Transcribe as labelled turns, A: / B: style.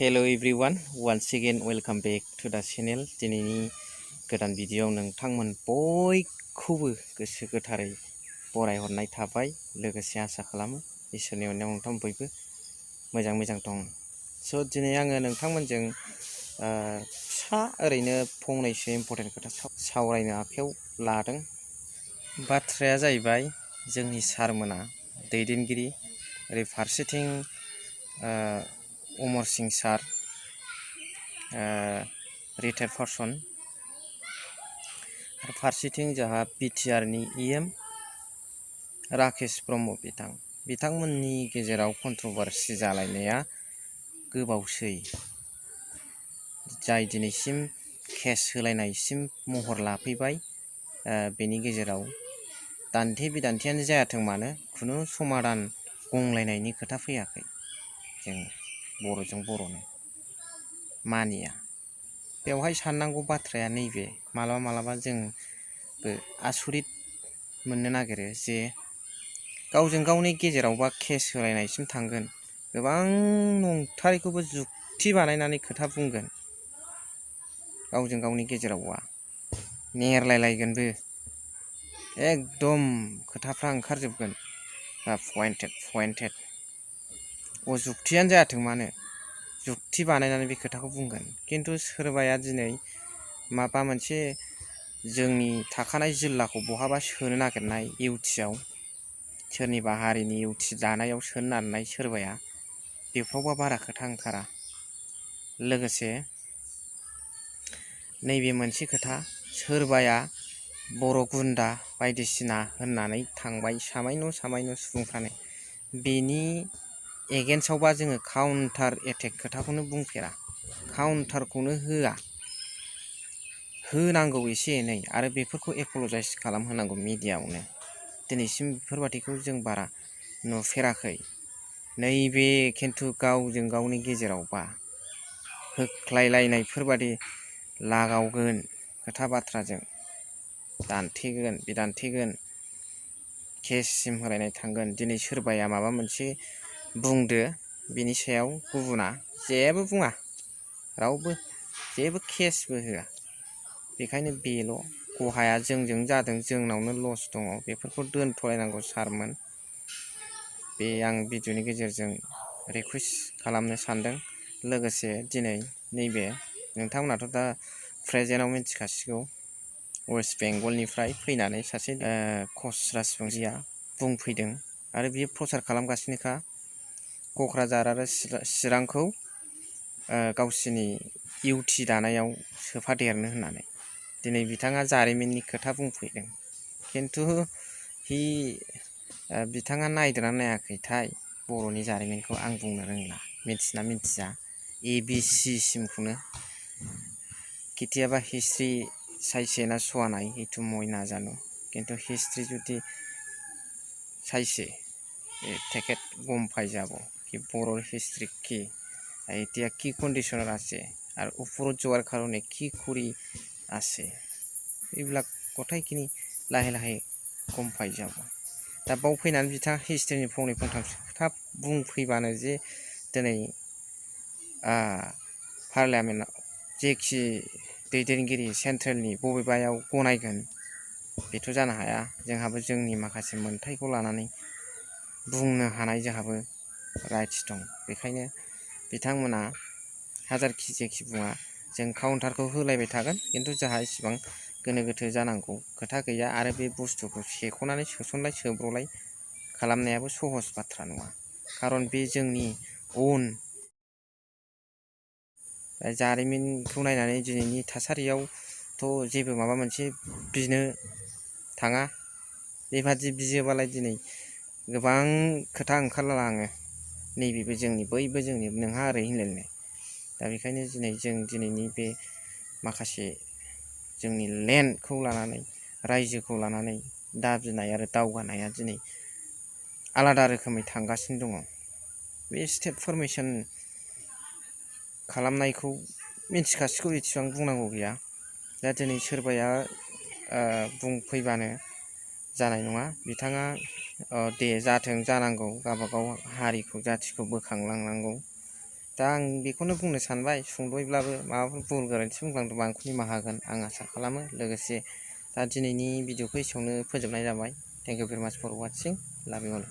A: Hello everyone, once again welcome back to the channel. दिनैनि गोदान भिडिअ'आव नोंथांमोन बयखौबो गोसो गोथारै बरायहरनाय थाबाय। लोगोसे आसा खालामो इसोरनि अननायाव नोंथांमोन बयबो मोजां दं। स' दिनै आङो नोंथांमोनजों फिसा ओरैनो फंनैसो इम्परटेन्ट खोथा सावरायनो आखायाव लादों। बाथ्राया जाहैबाय जोंनि सारमोना दैदेनगिरि, ओरै फारसेथिं अमर सिंह सार रिटायार्ड पार्सन, आरो फारसेथिं जोंहा बिटिआरनि इएम राकेश ब्रह्म बिथांमोननि गेजेराव कन्ट्रभारसि जालायनाया गोबावसै, जाय दिनैसिम केस होलायनायसिम महर लाफैबाय। बेनि गेजेराव दान्थे बिदान्थेयानो जायाथों मानो खुनु समाधान गंलायनायनि खोथा फैयाखै। जों बर'जों बर'नो मानिया। बेवहाय साननांगौ बाथ्राया नैबे, मालाबा जोंबो आसरित मोननो नागिरो जे गावजों गावनि गेजेरावबा केस होलायनायसिम थांगोन, गोबां नंथारैखौबो जुक्ति बानायनानै खोथा बुंगोन, गावजों गावनि गेजेरावबा नेरलायलायगोनबो, एकदम खोथाफ्रा ओंखारजोबगोन पइन्टेड जुक्तियानो जायाथों मानो जुक्ति बानायनानै बे खोथाखौ बुंगोन। खिन्थु सोरबाया दिनै माबा मोनसे जोंनि थाखानाय जिल्लाखौ बहाबा सोनो नागिरनाय इउटिआव, सोरनिबा हारिनि इउटि दानायाव सोनो नागिरनाय सोरबाया, बेफ्रावबा बारा खोथा ओंखारा। लोगोसे नैबे मोनसे खोथा, सोरबाया बर' गुन्दा बायदिसिना होननानै थांबाय सामायन' सुबुंफ्रानो, बेनि एगेन्स्टआवबा जोङो काउन्टार एटेक खोथाखौनो बुंफेरा, काउन्टारखौनो होनांगौ एसे एनै, आरो बेफोरखौ एपलजाइस खालामहोनांगौ मिडियाआवनो। दिनैसिम बेफोरबादिखौ जों बारा नुफेराखै। नैबे खिन्थु गावजों गावनि गेजेरावबा होख्लायलायनायफोरबादि लागावगोन, खोथा बाथ्राजों दान्थेगोन बिदान्थेगोन, केससिम होलायनाय थांगोन। दिनै सोरबाया माबा मोनसे बुंदो, बिनि सायाव गुबुना जेबो बुङा, रावबो जेबो केसबो होआ। बेखायनो बेल' खहाया जोंजों जादों, जोंनावनो लस दङ। बेफोरखौ दोनथ'लायनांगौ सारमोन, बे आं भिडिअ'नि गेजेरजों रिकुवेस्ट खालामनो सानदों। लोगोसे दिनै नैबे नोंथांमोनाथ' दा प्रेजेन्टआव मिथिखासिगौ, वेस्ट बेंगलनिफ्राय फैनानै सासे कच राजबंसिया बुंफैदों, आरो बियो प्रचार खालामगासिनोखा, क'क्राझार आरो चिरांखौ गावसिनि इउटि दानायाव सोफादेरनो होननानै। दिनै बिथाङा जारिमिननि खोथा बुंफैदों, खिन्थु बिथाङा नायदोंना नायाखैथाय बर'नि जारिमिनखौ आं बुंनो रोंला, मिथिना मिथिया। ABC सिमखौनो केতিয়াबा हिस्ट्रि साइसे ना चोৱা নাই সেইটো মই নাজানো, কিন্তু হিষ্ট্ৰী যদি চাইছে তেখেত গম পাই যাব কি বড়োৰ হিষ্ট্ৰী কি, এতিয়া কি কণ্ডিশ্যনত আছে, আৰু ওপৰত যোৱাৰ কাৰণে কি কৰি আছে, এইবিলাক কথাইখিনি লাহে লাহে গম পাই যাব। दा बाव फैनानै बिथाङा हिस्ट्रिनि फंनै फंथामसो खोथा बुंफैबानो जे दिनै पार्लियामेन्टआव जेखि दैदेनगिरि सेन्ट्रेलनि बबेबायाव गनायगोन, बेथ' जानो हाया। जोंहाबो जोंनि माखासे मोन्थायखौ लानानै बुंनो हानाय जोंहाबो राइट्स दं। बेखायनो बिथांमोना हाजारखि जेखि बुङा, जों काउन्टारखौ होलायबाय थागोन, खिन्थु जोंहा इसिबां गोनो गोथो जानांगौ खोथा गैया। आरो बे बुस्थुखौ सेख'नानै सोसनलाय सोब्र'लाय खालामनायाबो सहस बाथ्रा नङा, खारन बे जोंनि अन जारिमिनखौ नायनानै दिनैनि थासारियावथ' जेबो माबा मोनसे बिनो थाङा। बेबादि बियोबालाय दिनै गोबां खोथा ओंखारलाङो, नैबेबो जोंनि बैबो जोंनि, नोंहा ओरै होनलायनाय। दा बेखायनो दिनै जों दिनैनि बे माखासे जोंनि लेन्डखौ लानानै, रायजोखौ लानानै दाबिनाय आरो दावगानाया दिनै आलादा रोखोमै थांगासिनो दङ। बे स्टेट फरमेसन खालामनायखौ मिथिखासिगौ, एसेबां बुंनांगौ गैया। दा दिनै सोरबाया बुंफैबानो जानाय नङा। बिथाङा दे जाथों, जानांगौ, गावबागाव हारिखौ जाथिखौ बोखांलांनांगौ, दा आं बेखौनो बुंनो सानबाय सुंद'यैब्लाबो माबाफोर भुल गोरोन्थि बुंफ्लांदोंबा आंखौ निमाहा होगोन आं आसा खालामो। लोगोसे दा दिनैनि भिडिअ'खौ एसेयावनो फोजोबनाय जाबाय। थेंक इउ भेरि माच फर वाचिं। लाभ इउ अल।